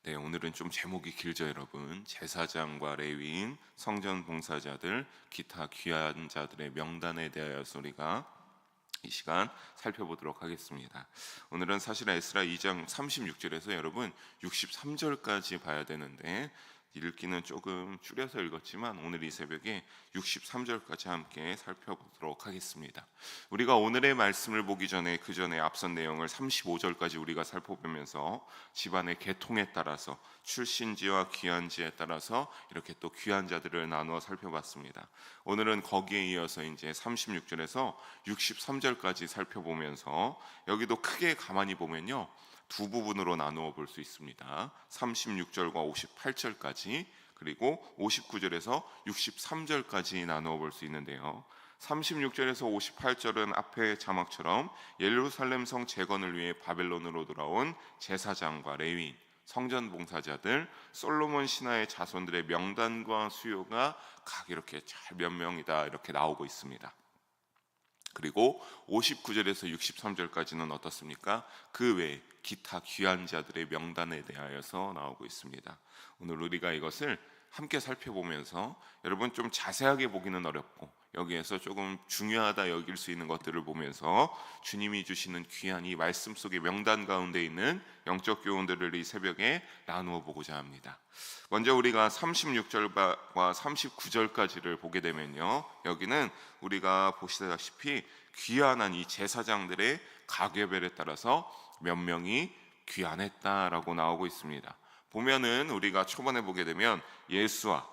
네, 오늘은 좀 제목이 길죠, 여러분. 제사장과 레위인, 성전 봉사자들, 기타 귀한 자들의 명단에 대하여서 우리가 이 시간 살펴보도록 하겠습니다. 오늘은 사실 에스라 2장 36절에서 여러분 63절까지 봐야 되는데 읽기는 조금 줄여서 읽었지만 오늘 이 새벽에 63절까지 함께 살펴보도록 하겠습니다. 우리가 오늘의 말씀을 보기 전에 그 전에 앞선 내용을 35절까지 우리가 살펴보면서 집안의 계통에 따라서 출신지와 귀환지에 따라서 이렇게 또 귀한 자들을 나누어 살펴봤습니다. 오늘은 거기에 이어서 이제 36절에서 63절까지 살펴보면서 여기도 크게 가만히 보면요, 두 부분으로 나누어 볼 수 있습니다. 36절과 58절까지, 그리고 59절에서 63절까지 나누어 볼 수 있는데요, 36절에서 58절은 앞의 자막처럼 예루살렘 성 재건을 위해 바벨론으로 돌아온 제사장과 레위인, 성전 봉사자들, 솔로몬 신하의 자손들의 명단과 수요가 각 이렇게 잘 몇 명이다 이렇게 나오고 있습니다. 그리고 59절에서 63절까지는 어떻습니까? 그 외에 기타 귀한 자들의 명단에 대하여서 나오고 있습니다. 오늘 우리가 이것을 함께 살펴보면서 여러분 좀 자세하게 보기는 어렵고 여기에서 조금 중요하다 여길 수 있는 것들을 보면서 주님이 주시는 귀한 이 말씀 속의 명단 가운데 있는 영적 교훈들을 이 새벽에 나누어 보고자 합니다. 먼저 우리가 36절과 39절까지를 보게 되면요, 여기는 우리가 보시다시피 귀환한 이 제사장들의 가계별에 따라서 몇 명이 귀환했다라고 나오고 있습니다. 보면은 우리가 초반에 보게 되면 예수와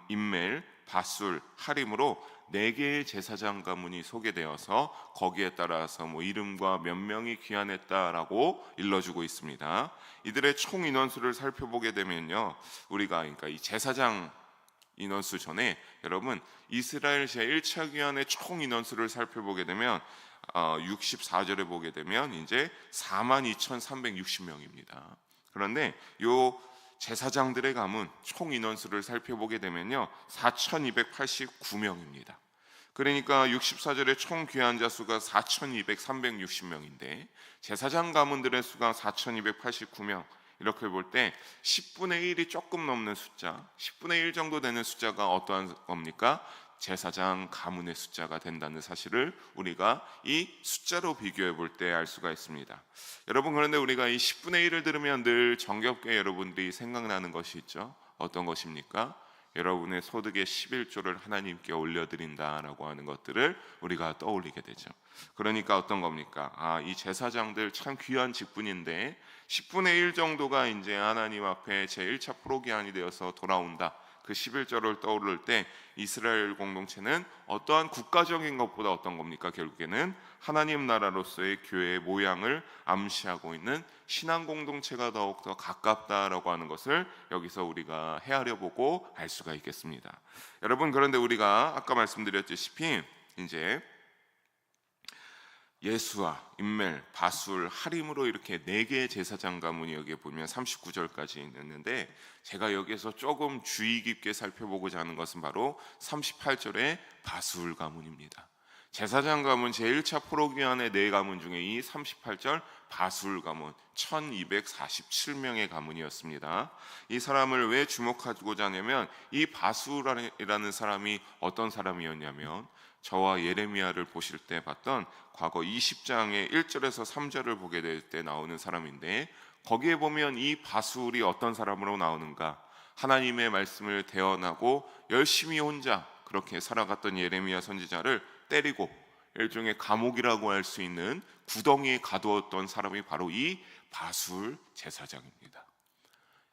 임멜, 바술, 하림으로 4개의 제사장 가문이 소개되어서 거기에 따라서 이름과 몇 명이 귀환했다라고 일러주고 있습니다. 이들의 총 인원수를 살펴보게 되면요, 우리가 그러니까 이 제사장 인원수 전에 여러분 이스라엘 제1차 귀환의 총 인원수를 살펴보게 되면 64절에 보게 되면 이제 42,360명입니다. 그런데 요 제사장들의 가문 총 인원수를 살펴보게 되면요 4,289명입니다. 그러니까 64절의 총 귀환자 수가 4,360명인데 제사장 가문들의 수가 4,289명, 이렇게 볼 때 10분의 1이 조금 넘는 숫자, 10분의 1 정도 되는 숫자가 어떠한 겁니까? 제사장 가문의 숫자가 된다는 사실을 우리가 이 숫자로 비교해 볼 때 알 수가 있습니다. 여러분, 그런데 우리가 이 10분의 1을 들으면 늘 정겹게 여러분들이 생각나는 것이 있죠. 어떤 것입니까? 여러분의 소득의 11조를 하나님께 올려드린다라고 하는 것들을 우리가 떠올리게 되죠. 그러니까 어떤 겁니까? 이 제사장들 참 귀한 직분인데 10분의 1 정도가 이제 하나님 앞에 제1차 포로기한이 되어서 돌아온다. 그 11절을 떠오를 때 이스라엘 공동체는 어떠한 국가적인 것보다 어떤 겁니까? 결국에는 하나님 나라로서의 교회의 모양을 암시하고 있는 신앙 공동체가 더욱더 가깝다라고 하는 것을 여기서 우리가 헤아려 보고 알 수가 있겠습니다. 여러분, 그런데 우리가 아까 말씀드렸다시피 이제 예수와 임멜, 바술, 하림으로 이렇게 4개의 제사장 가문이 여기에 보면 39절까지 있는데, 제가 여기에서 조금 주의 깊게 살펴보고자 하는 것은 바로 38절의 바술 가문입니다. 제사장 가문 제1차 포로기한의 4가문 중에 이 38절 바술 가문 1247명의 가문이었습니다. 이 사람을 왜 주목하고자 하냐면 이 바술이라는 사람이 어떤 사람이었냐면 저와 예레미야를 보실 때 봤던 과거 20장의 1절에서 3절을 보게 될 때 나오는 사람인데, 거기에 보면 이 바술이 어떤 사람으로 나오는가? 하나님의 말씀을 대언하고 열심히 혼자 그렇게 살아갔던 예레미야 선지자를 때리고 일종의 감옥이라고 할 수 있는 구덩이에 가두었던 사람이 바로 이 바술 제사장입니다.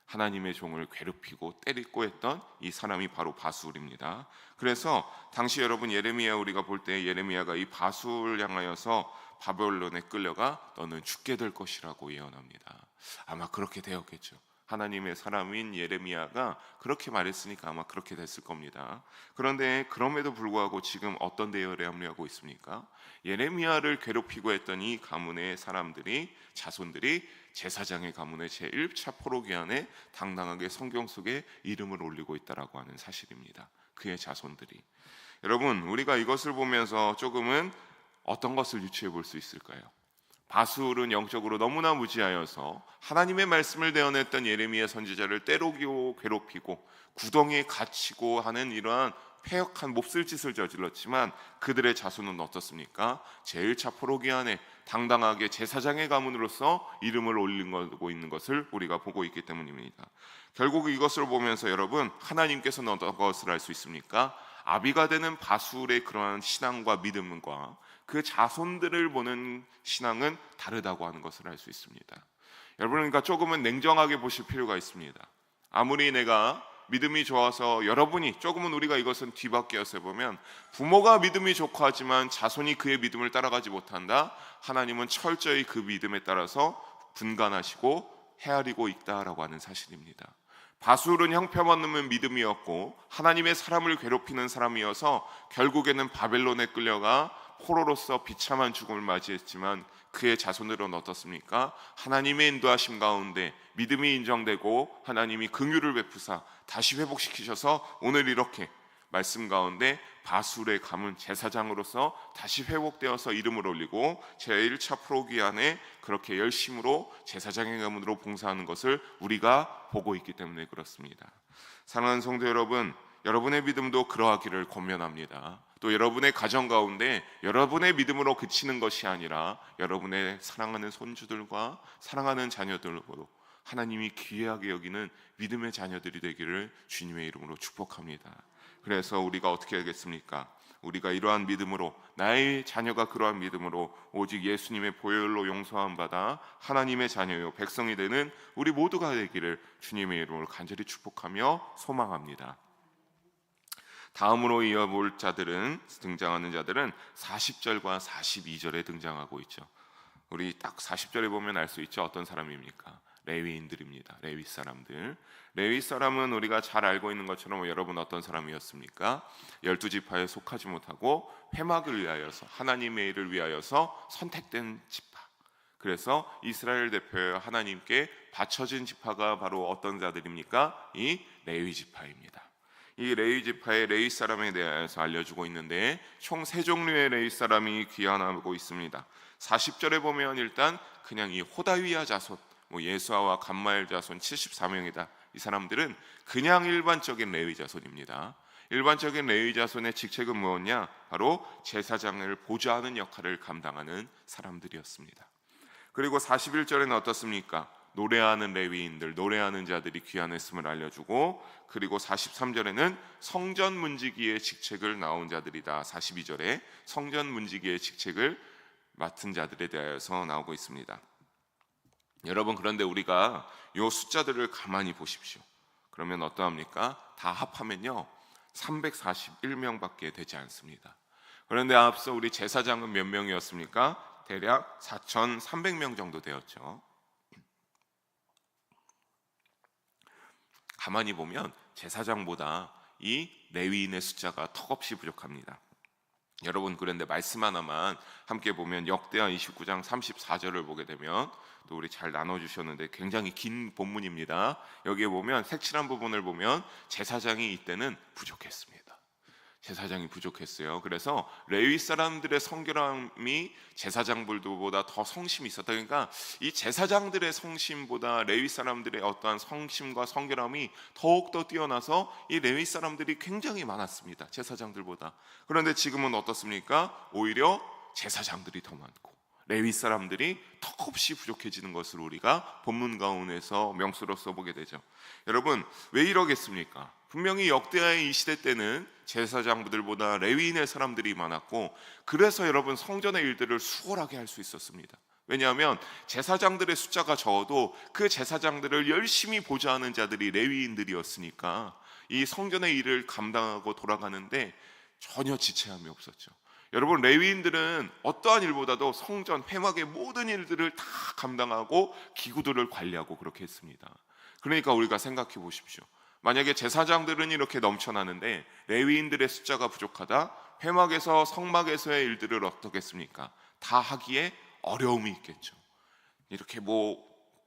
하나님의 종을 괴롭히고 때리고 했던 이 사람이 바로 바술입니다. 그래서 당시 여러분 예레미야 우리가 볼 때 예레미야가 이 바술 향하여서 바벨론에 끌려가 너는 죽게 될 것이라고 예언합니다. 아마 그렇게 되었겠죠. 하나님의 사람인 예레미야가 그렇게 말했으니까 아마 그렇게 됐을 겁니다. 그런데 그럼에도 불구하고 지금 어떤 대열에 합류하고 있습니까? 예레미야를 괴롭히고 했던 이 가문의 사람들이, 자손들이 제사장의 가문의 제1차 포로기한에 당당하게 성경 속에 이름을 올리고 있다라고 하는 사실입니다. 그의 자손들이. 여러분, 우리가 이것을 보면서 조금은 어떤 것을 유추해 볼 수 있을까요? 바술은 영적으로 너무나 무지하여서 하나님의 말씀을 대언했던 예레미야 선지자를 때리고 괴롭히고 구덩이에 갇히고 하는 이러한 패역한 몹쓸 짓을 저질렀지만 그들의 자손은 어떻습니까? 제1차 포로기 안에 당당하게 제사장의 가문으로서 이름을 올리고 있는 것을 우리가 보고 있기 때문입니다. 결국 이것을 보면서 여러분, 하나님께서는 어떤 것을 알 수 있습니까? 아비가 되는 바술의 그러한 신앙과 믿음과 그 자손들을 보는 신앙은 다르다고 하는 것을 알 수 있습니다. 여러분, 그러니까 조금은 냉정하게 보실 필요가 있습니다. 아무리 내가 믿음이 좋아서 여러분이 조금은 우리가 이것은 뒤바뀌어서 보면 부모가 믿음이 좋고 하지만 자손이 그의 믿음을 따라가지 못한다. 하나님은 철저히 그 믿음에 따라서 분간하시고 헤아리고 있다라고 하는 사실입니다. 바술은 형편없는 믿음이었고 하나님의 사람을 괴롭히는 사람이어서 결국에는 바벨론에 끌려가 포로로서 비참한 죽음을 맞이했지만 그의 자손들은 어떻습니까? 하나님의 인도하심 가운데 믿음이 인정되고 하나님이 긍휼을 베푸사 다시 회복시키셔서 오늘 이렇게 말씀 가운데 바술의 가문 제사장으로서 다시 회복되어서 이름을 올리고 제1차 포로기 안에 그렇게 열심으로 제사장의 가문으로 봉사하는 것을 우리가 보고 있기 때문에 그렇습니다. 사랑하는 성도 여러분, 여러분의 믿음도 그러하기를 권면합니다. 또 여러분의 가정 가운데 여러분의 믿음으로 그치는 것이 아니라 여러분의 사랑하는 손주들과 사랑하는 자녀들로 하나님이 귀하게 여기는 믿음의 자녀들이 되기를 주님의 이름으로 축복합니다. 그래서 우리가 어떻게 하겠습니까? 우리가 이러한 믿음으로, 나의 자녀가 그러한 믿음으로 오직 예수님의 보혈로 용서함 받아 하나님의 자녀요 백성이 되는 우리 모두가 되기를 주님의 이름으로 간절히 축복하며 소망합니다. 다음으로 이어볼 등장하는 자들은 40절과 42절에 등장하고 있죠. 우리 딱 40절에 보면 알 수 있죠. 어떤 사람입니까? 레위인들입니다. 레위 사람들. 레위 사람은 우리가 잘 알고 있는 것처럼 여러분 어떤 사람이었습니까? 12지파에 속하지 못하고 회막을 위하여서 하나님의 일을 위하여서 선택된 지파. 그래서 이스라엘 대표여 하나님께 바쳐진 지파가 바로 어떤 자들입니까? 이 레위 지파입니다. 이 레위 지파의 레위 사람에 대해서 알려주고 있는데 총 3종류의 레위 사람이 귀환하고 있습니다. 40절에 보면 일단 그냥 이 호다위야 자손, 예수아와 감마엘 자손 74명이다. 이 사람들은 그냥 일반적인 레위 자손입니다. 일반적인 레위 자손의 직책은 무엇냐? 바로 제사장을 보좌하는 역할을 감당하는 사람들이었습니다. 그리고 41절에는 어떻습니까? 노래하는 레위인들, 노래하는 자들이 귀환했음을 알려주고, 그리고 43절에는 성전 문지기의 직책을 나온 자들이다. 42절에 성전 문지기의 직책을 맡은 자들에 대해서 나오고 있습니다. 여러분, 그런데 우리가 이 숫자들을 가만히 보십시오. 그러면 어떠합니까? 다 합하면요 341명밖에 되지 않습니다. 그런데 앞서 우리 제사장은 몇 명이었습니까? 대략 4,300명 정도 되었죠. 가만히 보면 제사장보다 이 레위인의 숫자가 턱없이 부족합니다. 여러분, 그런데 말씀 하나만 함께 보면 역대하 29장 34절을 보게 되면, 또 우리 잘 나눠주셨는데 굉장히 긴 본문입니다. 여기에 보면 색칠한 부분을 보면 제사장이 이때는 부족했습니다. 제사장이 부족했어요. 그래서 레위 사람들의 성결함이 제사장들보다 더 성심이 있었다. 그러니까 이 제사장들의 성심보다 레위 사람들의 어떠한 성심과 성결함이 더욱더 뛰어나서 이 레위 사람들이 굉장히 많았습니다. 제사장들보다. 그런데 지금은 어떻습니까? 오히려 제사장들이 더 많고 레위 사람들이 턱없이 부족해지는 것을 우리가 본문 가운데서 명수로서 보게 되죠. 여러분, 왜 이러겠습니까? 분명히 역대하의 이 시대 때는 제사장들보다 레위인의 사람들이 많았고, 그래서 여러분 성전의 일들을 수월하게 할 수 있었습니다. 왜냐하면 제사장들의 숫자가 적어도 그 제사장들을 열심히 보좌하는 자들이 레위인들이었으니까 이 성전의 일을 감당하고 돌아가는데 전혀 지체함이 없었죠. 여러분, 레위인들은 어떠한 일보다도 성전 회막의 모든 일들을 다 감당하고 기구들을 관리하고 그렇게 했습니다. 그러니까 우리가 생각해 보십시오. 만약에 제사장들은 이렇게 넘쳐나는데 레위인들의 숫자가 부족하다, 회막에서 성막에서의 일들을 어떻게 했습니까? 다 하기에 어려움이 있겠죠. 이렇게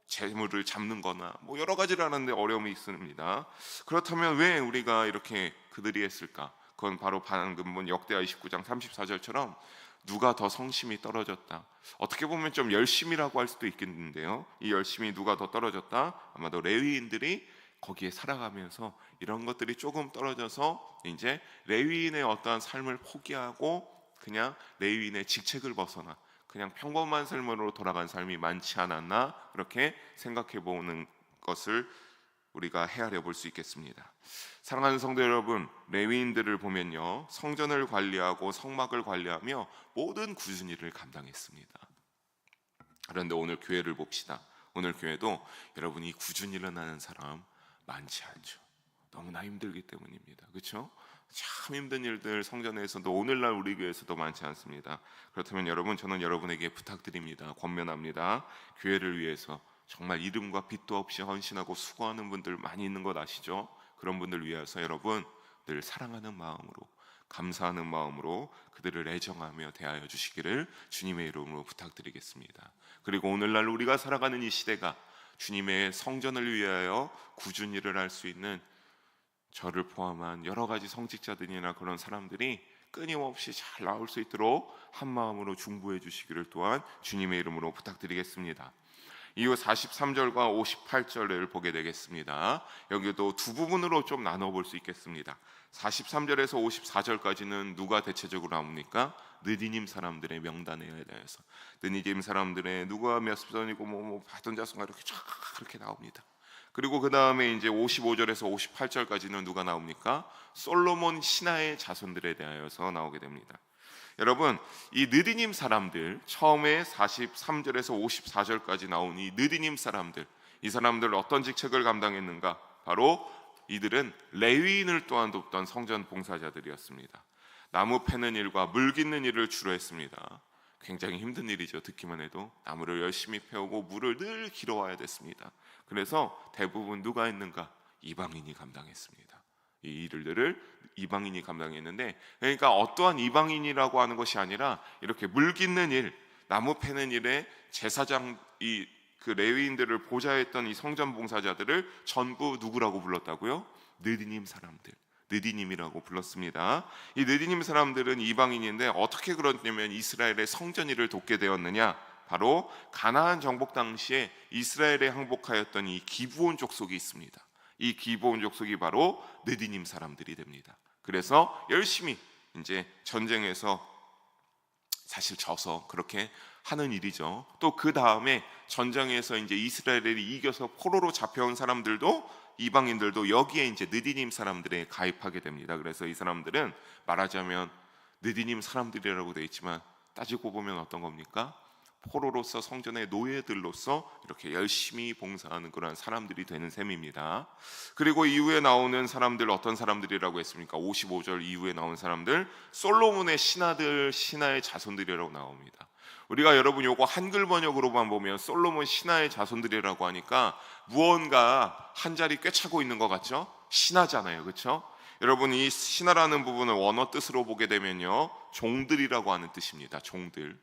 재물을 잡는 거나 여러 가지를 하는데 어려움이 있습니다. 그렇다면 왜 우리가 이렇게 그들이 했을까? 그건 바로 방금 본 역대하 29장 34절처럼 누가 더 성심이 떨어졌다. 어떻게 보면 좀 열심이라고 할 수도 있겠는데요. 이 열심이 누가 더 떨어졌다? 아마도 레위인들이 거기에 살아가면서 이런 것들이 조금 떨어져서 이제 레위인의 어떠한 삶을 포기하고 그냥 레위인의 직책을 벗어나 그냥 평범한 삶으로 돌아간 삶이 많지 않았나, 그렇게 생각해 보는 것을 우리가 헤아려 볼 수 있겠습니다. 사랑하는 성도 여러분, 레위인들을 보면요, 성전을 관리하고 성막을 관리하며 모든 굳은 일을 감당했습니다. 그런데 오늘 교회를 봅시다. 오늘 교회도 여러분, 이 굳은 일을 하는 사람 많지 않죠. 너무나 힘들기 때문입니다. 그렇죠? 참 힘든 일들 성전에서도, 오늘날 우리 교회에서도 많지 않습니다. 그렇다면 여러분, 저는 여러분에게 부탁드립니다. 권면합니다. 교회를 위해서 정말 이름과 빚도 없이 헌신하고 수고하는 분들 많이 있는 것 아시죠? 그런 분들 위해서 여러분 늘 사랑하는 마음으로, 감사하는 마음으로 그들을 애정하며 대하여 주시기를 주님의 이름으로 부탁드리겠습니다. 그리고 오늘날 우리가 살아가는 이 시대가 주님의 성전을 위하여 굳은 일을 할 수 있는 저를 포함한 여러 가지 성직자들이나 그런 사람들이 끊임없이 잘 나올 수 있도록 한 마음으로 중보해 주시기를 또한 주님의 이름으로 부탁드리겠습니다. 이후 43절과 58절을 보게 되겠습니다. 여기도 두 부분으로 좀 나눠볼 수 있겠습니다. 43절에서 54절까지는 누가 대체적으로 나옵니까? 느디님 사람들의 명단에 대해서, 느디님 사람들의 누가 몇 선이고 뭐 받은 자손가 이렇게 쫙 그렇게 나옵니다. 그리고 그 다음에 이제 55절에서 58절까지는 누가 나옵니까? 솔로몬 신하의 자손들에 대하여서 나오게 됩니다. 여러분, 이 느디님 사람들, 처음에 43절에서 54절까지 나온 이 느디님 사람들, 이 사람들 어떤 직책을 감당했는가? 바로 이들은 레위인을 또한 돕던 성전 봉사자들이었습니다. 나무 패는 일과 물 깃는 일을 주로 했습니다. 굉장히 힘든 일이죠. 듣기만 해도 나무를 열심히 패오고 물을 늘 길어와야 됐습니다. 그래서 대부분 누가 했는가? 이방인이 감당했습니다. 이 일들을 이방인이 감당했는데, 그러니까 어떠한 이방인이라고 하는 것이 아니라 이렇게 물 깃는 일, 나무 패는 일에 제사장, 그 레위인들을 보좌했던 이 성전 봉사자들을 전부 누구라고 불렀다고요? 느디님 사람들, 느디님이라고 불렀습니다. 이 느디님 사람들은 이방인인데 어떻게 그러냐면 이스라엘의 성전 일을 돕게 되었느냐? 바로 가나안 정복 당시에 이스라엘에 항복하였던 이 기브온 족속이 있습니다. 이 기브온 족속이 바로 느디님 사람들이 됩니다. 그래서 열심히 이제 전쟁에서 사실 져서 그렇게 하는 일이죠. 또 그 다음에 전쟁에서 이제 이스라엘이 이겨서 포로로 잡혀온 사람들도, 이방인들도 여기에 이제 느디님 사람들에 가입하게 됩니다. 그래서 이 사람들은 말하자면 느디님 사람들이라고 되어 있지만 따지고 보면 어떤 겁니까? 포로로서 성전의 노예들로서 이렇게 열심히 봉사하는 그런 사람들이 되는 셈입니다. 그리고 이후에 나오는 사람들 어떤 사람들이라고 했습니까? 55절 이후에 나온 사람들, 솔로몬의 신하들, 신하의 자손들이라고 나옵니다. 우리가 여러분 요거 한글 번역으로만 보면 솔로몬 신하의 자손들이라고 하니까 무언가 한 자리 꿰차고 있는 것 같죠? 신하잖아요, 그렇죠? 여러분, 이 신하라는 부분을 원어 뜻으로 보게 되면요, 종들이라고 하는 뜻입니다. 종들.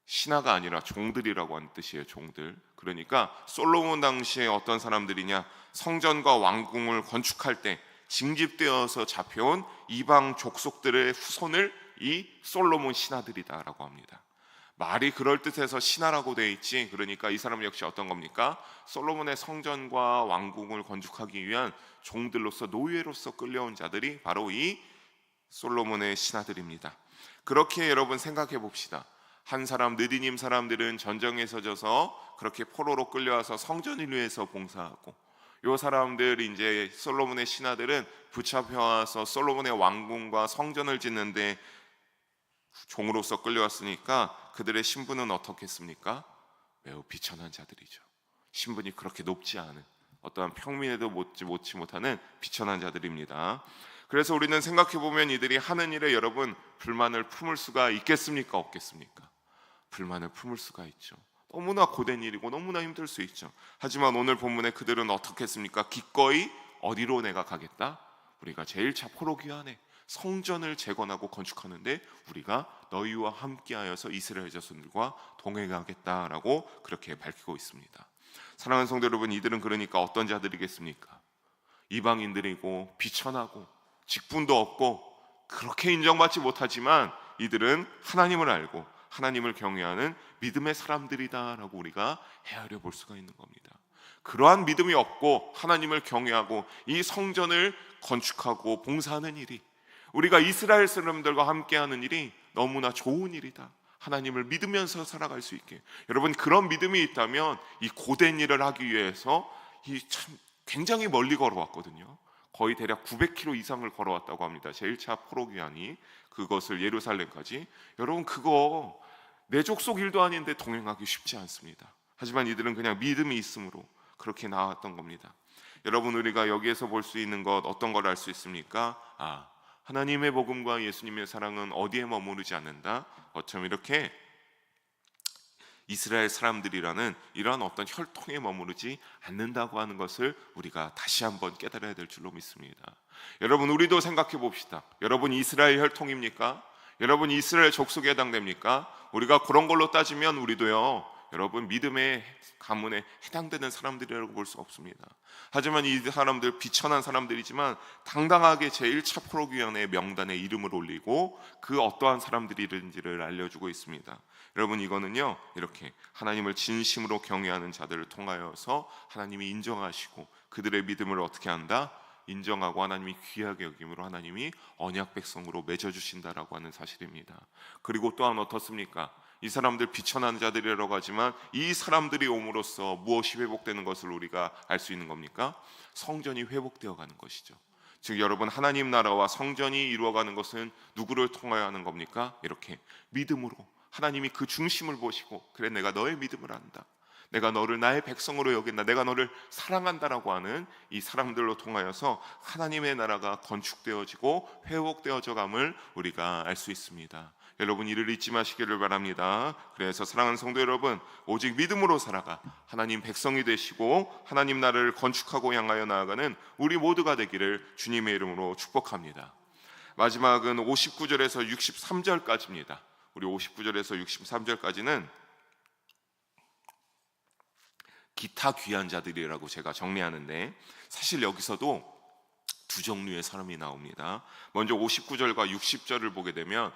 신하가 아니라 종들이라고 하는 뜻이에요. 종들. 그러니까 솔로몬 당시에 어떤 사람들이냐, 성전과 왕궁을 건축할 때 징집되어서 잡혀온 이방 족속들의 후손을 이 솔로몬 신하들이다라고 합니다. 말이 그럴듯해서 신하라고 되어 있지, 그러니까 이 사람 역시 어떤 겁니까? 솔로몬의 성전과 왕궁을 건축하기 위한 종들로서, 노예로서 끌려온 자들이 바로 이 솔로몬의 신하들입니다. 그렇게 여러분 생각해 봅시다. 한 사람, 느디님 사람들은 전쟁에서 져서 그렇게 포로로 끌려와서 성전을 위해서 봉사하고, 요 사람들 이제 솔로몬의 신하들은 붙잡혀와서 솔로몬의 왕궁과 성전을 짓는데 종으로서 끌려왔으니까 그들의 신분은 어떻겠습니까? 매우 비천한 자들이죠. 신분이 그렇게 높지 않은, 어떠한 평민에도 못지 못하는 비천한 자들입니다. 그래서 우리는 생각해보면 이들이 하는 일에 여러분 불만을 품을 수가 있겠습니까? 없겠습니까? 불만을 품을 수가 있죠. 너무나 고된 일이고 너무나 힘들 수 있죠. 하지만 오늘 본문에 그들은 어떻게 했습니까? 기꺼이 어디로 내가 가겠다? 우리가 제1차 포로기환에 성전을 재건하고 건축하는데 우리가 너희와 함께하여서 이스라엘 자손들과 동행하겠다라고 그렇게 밝히고 있습니다. 사랑하는 성도 여러분, 이들은 그러니까 어떤 자들이겠습니까? 이방인들이고 비천하고 직분도 없고 그렇게 인정받지 못하지만 이들은 하나님을 알고 하나님을 경외하는 믿음의 사람들이다라고 우리가 헤아려 볼 수가 있는 겁니다. 그러한 믿음이 없고 하나님을 경외하고 이 성전을 건축하고 봉사하는 일이, 우리가 이스라엘 사람들과 함께하는 일이 너무나 좋은 일이다. 하나님을 믿으면서 살아갈 수 있게, 여러분 그런 믿음이 있다면 이 고된 일을 하기 위해서 이 참 굉장히 멀리 걸어왔거든요. 거의 대략 900km 이상을 걸어왔다고 합니다. 제1차 포로기한이, 그것을 예루살렘까지. 여러분 그거 내 족속 일도 아닌데 동행하기 쉽지 않습니다. 하지만 이들은 그냥 믿음이 있으므로 그렇게 나왔던 겁니다. 여러분 우리가 여기에서 볼 수 있는 것, 어떤 걸 알 수 있습니까? 하나님의 복음과 예수님의 사랑은 어디에 머무르지 않는다. 어쩜 이렇게 이스라엘 사람들이라는 이러한 어떤 혈통에 머무르지 않는다고 하는 것을 우리가 다시 한번 깨달아야 될 줄로 믿습니다. 여러분 우리도 생각해 봅시다. 여러분 이스라엘 혈통입니까? 여러분 이스라엘 족속에 해당됩니까? 우리가 그런 걸로 따지면 우리도요, 여러분 믿음의 가문에 해당되는 사람들이라고 볼 수 없습니다. 하지만 이 사람들 비천한 사람들이지만 당당하게 제1차 포로기원의 명단에 이름을 올리고 그 어떠한 사람들이든지를 알려주고 있습니다. 여러분 이거는요, 이렇게 하나님을 진심으로 경외하는 자들을 통하여서 하나님이 인정하시고 그들의 믿음을 어떻게 한다? 인정하고 하나님이 귀하게 여김으로 하나님이 언약 백성으로 맺어주신다라고 하는 사실입니다. 그리고 또한 어떻습니까? 이 사람들 비천한 자들이라고 하지만 이 사람들이 옴으로써 무엇이 회복되는 것을 우리가 알 수 있는 겁니까? 성전이 회복되어 가는 것이죠. 즉 여러분 하나님 나라와 성전이 이루어가는 것은 누구를 통하여 하는 겁니까? 이렇게 믿음으로 하나님이 그 중심을 보시고, 그래 내가 너의 믿음을 안다, 내가 너를 나의 백성으로 여긴다, 내가 너를 사랑한다라고 하는 이 사람들로 통하여서 하나님의 나라가 건축되어지고 회복되어져 감을 우리가 알 수 있습니다. 여러분 이를 잊지 마시기를 바랍니다. 그래서 사랑하는 성도 여러분, 오직 믿음으로 살아가 하나님 백성이 되시고 하나님 나라를 건축하고 향하여 나아가는 우리 모두가 되기를 주님의 이름으로 축복합니다. 마지막은 59절에서 63절까지입니다. 우리 59절에서 63절까지는 기타 귀한 자들이라고 제가 정리하는데, 사실 여기서도 두 종류의 사람이 나옵니다. 먼저 59절과 60절을 보게 되면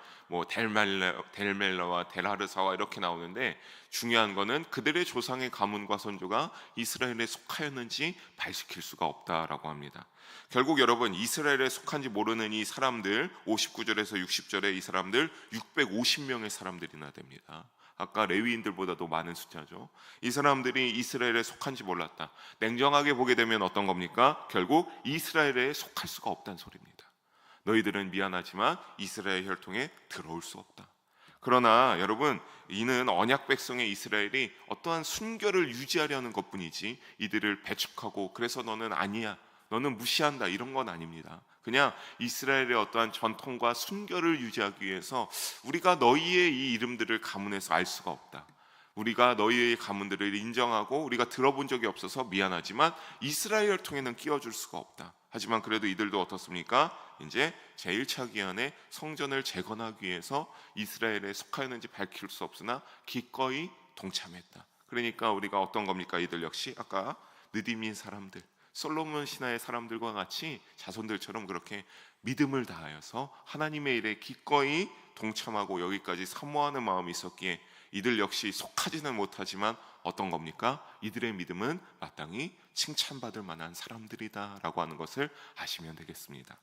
델멜라와 델하르사와 이렇게 나오는데, 중요한 거는 그들의 조상의 가문과 선조가 이스라엘에 속하였는지 밝힐 수가 없다라고 합니다. 결국 여러분 이스라엘에 속한지 모르는 이 사람들, 59절에서 60절에 이 사람들 650명의 사람들이나 됩니다. 아까 레위인들보다도 많은 숫자죠. 이 사람들이 이스라엘에 속한지 몰랐다. 냉정하게 보게 되면 어떤 겁니까? 결국 이스라엘에 속할 수가 없다는 소리입니다. 너희들은 미안하지만 이스라엘 혈통에 들어올 수 없다. 그러나 여러분 이는 언약 백성의 이스라엘이 어떠한 순결을 유지하려는 것뿐이지 이들을 배척하고 그래서 너는 아니야, 너는 무시한다, 이런 건 아닙니다. 그냥 이스라엘의 어떠한 전통과 순결을 유지하기 위해서 우리가 너희의 이 이름들을 가문에서 알 수가 없다, 우리가 너희의 가문들을 인정하고 우리가 들어본 적이 없어서 미안하지만 이스라엘 혈통에는 끼워줄 수가 없다. 하지만 그래도 이들도 어떻습니까? 이제 제1차 기한에 성전을 재건하기 위해서 이스라엘에 속하였는지 밝힐 수 없으나 기꺼이 동참했다. 그러니까 우리가 어떤 겁니까? 이들 역시 아까 느디민 사람들, 솔로몬 신하의 사람들과 같이 자손들처럼 그렇게 믿음을 다하여서 하나님의 일에 기꺼이 동참하고 여기까지 사모하는 마음이 있었기에 이들 역시 속하지는 못하지만 어떤 겁니까? 이들의 믿음은 마땅히 칭찬받을 만한 사람들이다 라고 하는 것을 아시면 되겠습니다.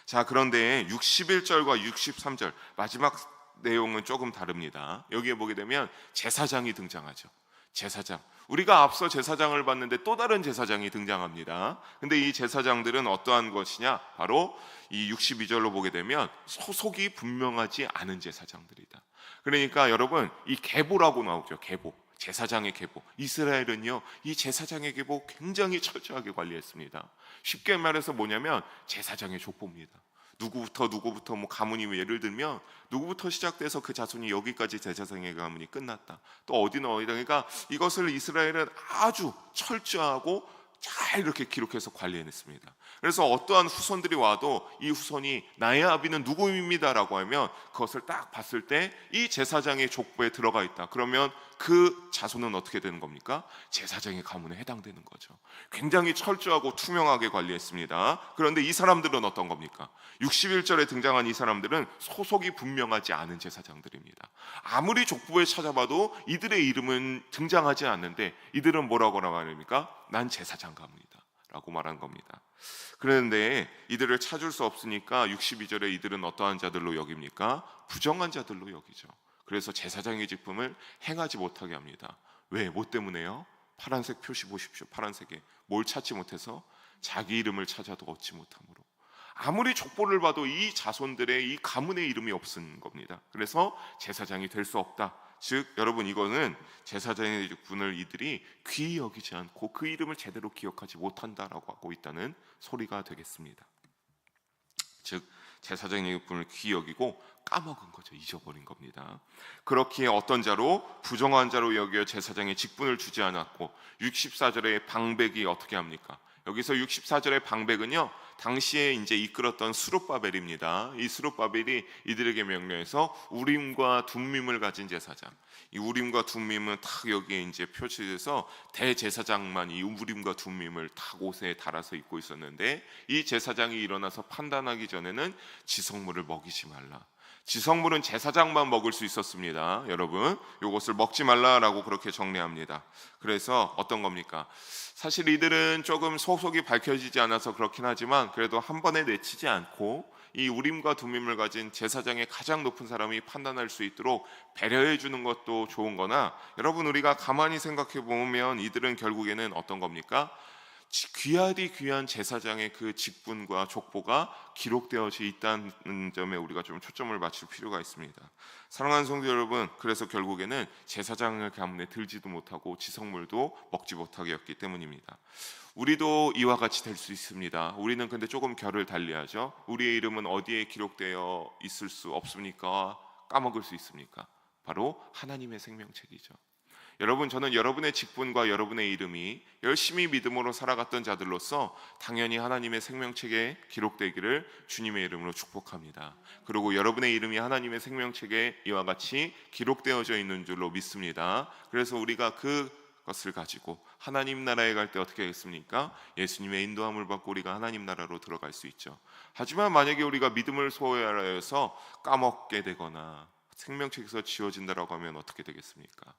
자, 그런데 61절과 63절 마지막 내용은 조금 다릅니다. 여기에 보게 되면 제사장이 등장하죠. 제사장, 우리가 앞서 제사장을 봤는데 또 다른 제사장이 등장합니다. 근데 이 제사장들은 어떠한 것이냐? 바로 이 62절로 보게 되면 소속이 분명하지 않은 제사장들이다. 그러니까 여러분 이 계보라고 나오죠. 계보, 제사장의 계보. 이스라엘은요 이 제사장의 계보 굉장히 철저하게 관리했습니다. 쉽게 말해서 뭐냐면 제사장의 족보입니다. 누구부터 가문이, 예를 들면 누구부터 시작돼서 그 자손이 여기까지 제사장의 가문이 끝났다, 또 어디는 어디다. 그러니까 이것을 이스라엘은 아주 철저하고 잘 이렇게 기록해서 관리해냈습니다. 그래서 어떠한 후손들이 와도 이 후손이 나의 아비는 누구입니다라고 하면 그것을 딱 봤을 때 이 제사장의 족보에 들어가 있다. 그러면 그 자손은 어떻게 되는 겁니까? 제사장의 가문에 해당되는 거죠. 굉장히 철저하고 투명하게 관리했습니다. 그런데 이 사람들은 어떤 겁니까? 61절에 등장한 이 사람들은 소속이 분명하지 않은 제사장들입니다. 아무리 족보에 찾아봐도 이들의 이름은 등장하지 않는데 이들은 뭐라고 말합니까? 난 제사장 가문이다 라고 말한 겁니다. 그런데 이들을 찾을 수 없으니까 62절에 이들은 어떠한 자들로 여깁니까? 부정한 자들로 여기죠. 그래서 제사장의 직분을 행하지 못하게 합니다. 왜? 뭐 때문에요? 파란색 표시 보십시오. 파란색에 뭘 찾지 못해서 자기 이름을 찾아도 얻지 못함으로. 아무리 족보를 봐도 이 자손들의 이 가문의 이름이 없은 겁니다. 그래서 제사장이 될 수 없다. 즉 여러분, 이거는 제사장의 직분을 이들이 귀히 여기지 않고 그 이름을 제대로 기억하지 못한다라고 하고 있다는 소리가 되겠습니다. 즉 제사장의 직분을 귀히 여기고 까먹은 거죠. 잊어버린 겁니다. 그렇기에 어떤 자로? 부정한 자로 여겨 제사장의 직분을 주지 않았고, 64절의 방백이 어떻게 합니까? 여기서 64절의 방백은요, 당시에 이제 이끌었던 스룹바벨입니다. 이 스룹바벨이 이들에게 명령해서 우림과 둠밈을 가진 제사장, 이 우림과 둠밈은 탁 여기에 이제 표시돼서 대제사장만 이 우림과 둠밈을 탁 옷에 달아서 입고 있었는데, 이 제사장이 일어나서 판단하기 전에는 지성물을 먹이지 말라. 지성물은 제사장만 먹을 수 있었습니다. 여러분, 이것을 먹지 말라라고 그렇게 정리합니다. 그래서 어떤 겁니까? 사실 이들은 조금 소속이 밝혀지지 않아서 그렇긴 하지만 그래도 한 번에 내치지 않고 이 우림과 둠밈을 가진 제사장의 가장 높은 사람이 판단할 수 있도록 배려해 주는 것도 좋은 거나, 여러분 우리가 가만히 생각해 보면 이들은 결국에는 어떤 겁니까? 귀하디 귀한 제사장의 그 직분과 족보가 기록되어져 있다는 점에 우리가 좀 초점을 맞출 필요가 있습니다. 사랑하는 성도 여러분, 그래서 결국에는 제사장을 가문에 들지도 못하고 지성물도 먹지 못하게 했기 때문입니다. 우리도 이와 같이 될 수 있습니다. 우리는 근데 조금 결을 달리하죠. 우리의 이름은 어디에 기록되어 있을 수 없습니까? 까먹을 수 있습니까? 바로 하나님의 생명책이죠. 여러분, 저는 여러분의 직분과 여러분의 이름이 열심히 믿음으로 살아갔던 자들로서 당연히 하나님의 생명책에 기록되기를 주님의 이름으로 축복합니다. 그리고 여러분의 이름이 하나님의 생명책에 이와 같이 기록되어져 있는 줄로 믿습니다. 그래서 우리가 그것을 가지고 하나님 나라에 갈 때 어떻게 하겠습니까? 예수님의 인도함을 받고 우리가 하나님 나라로 들어갈 수 있죠. 하지만 만약에 우리가 믿음을 소홀해서 까먹게 되거나 생명책에서 지워진다라고 하면 어떻게 되겠습니까?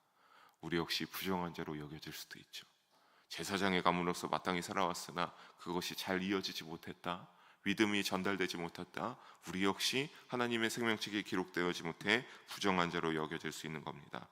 우리 역시 부정한 자로 여겨질 수도 있죠. 제사장의 가문으로서 마땅히 살아왔으나 그것이 잘 이어지지 못했다, 믿음이 전달되지 못했다, 우리 역시 하나님의 생명책에 기록되어지 못해 부정한 자로 여겨질 수 있는 겁니다.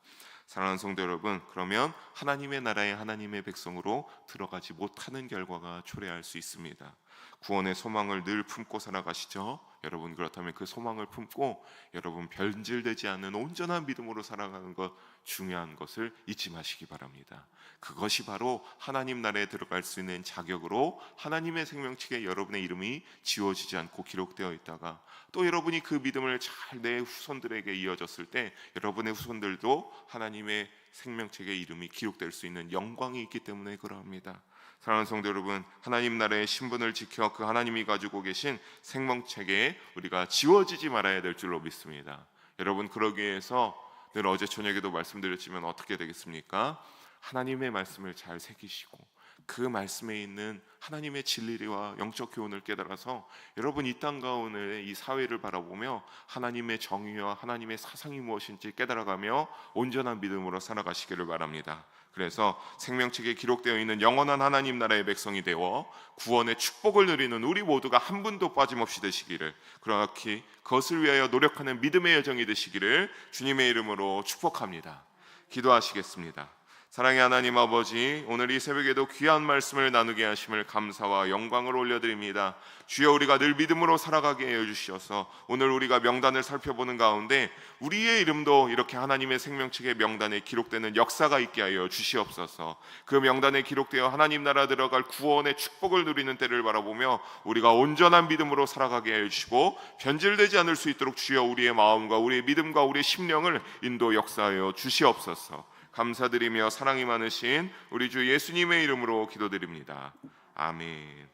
사랑하는 성도 여러분, 그러면 하나님의 나라에 하나님의 백성으로 들어가지 못하는 결과가 초래할 수 있습니다. 구원의 소망을 늘 품고 살아가시죠. 여러분, 그렇다면 그 소망을 품고 여러분 변질되지 않는 온전한 믿음으로 살아가는 것, 중요한 것을 잊지 마시기 바랍니다. 그것이 바로 하나님 나라에 들어갈 수 있는 자격으로 하나님의 생명책에 여러분의 이름이 지워지지 않고 기록되어 있다가 또 여러분이 그 믿음을 잘 내 후손들에게 이어졌을 때 여러분의 후손들도 하나님의 생명책에 이름이 기록될 수 있는 영광이 있기 때문에 그러합니다. 사랑하는 성도 여러분, 하나님 나라의 신분을 지켜 그 하나님이 가지고 계신 생명책에 우리가 지워지지 말아야 될 줄로 믿습니다. 여러분, 그러기 위해서 늘 어제 저녁에도 말씀드렸지만 어떻게 되겠습니까? 하나님의 말씀을 잘 새기시고 그 말씀에 있는 하나님의 진리와 영적 교훈을 깨달아서 여러분 이 땅 가운데 이 사회를 바라보며 하나님의 정의와 하나님의 사상이 무엇인지 깨달아가며 온전한 믿음으로 살아가시기를 바랍니다. 그래서 생명책에 기록되어 있는 영원한 하나님 나라의 백성이 되어 구원의 축복을 누리는 우리 모두가 한 분도 빠짐없이 되시기를, 그렇게 그것을 위하여 노력하는 믿음의 여정이 되시기를 주님의 이름으로 축복합니다. 기도하시겠습니다. 사랑의 하나님 아버지, 오늘 이 새벽에도 귀한 말씀을 나누게 하심을 감사와 영광을 올려드립니다. 주여, 우리가 늘 믿음으로 살아가게 해주셔서 오늘 우리가 명단을 살펴보는 가운데 우리의 이름도 이렇게 하나님의 생명책의 명단에 기록되는 역사가 있게 하여 주시옵소서. 그 명단에 기록되어 하나님 나라 들어갈 구원의 축복을 누리는 때를 바라보며 우리가 온전한 믿음으로 살아가게 해주시고 변질되지 않을 수 있도록 주여 우리의 마음과 우리의 믿음과 우리의 심령을 인도 역사하여 주시옵소서. 감사드리며 사랑이 많으신 우리 주 예수님의 이름으로 기도드립니다. 아멘.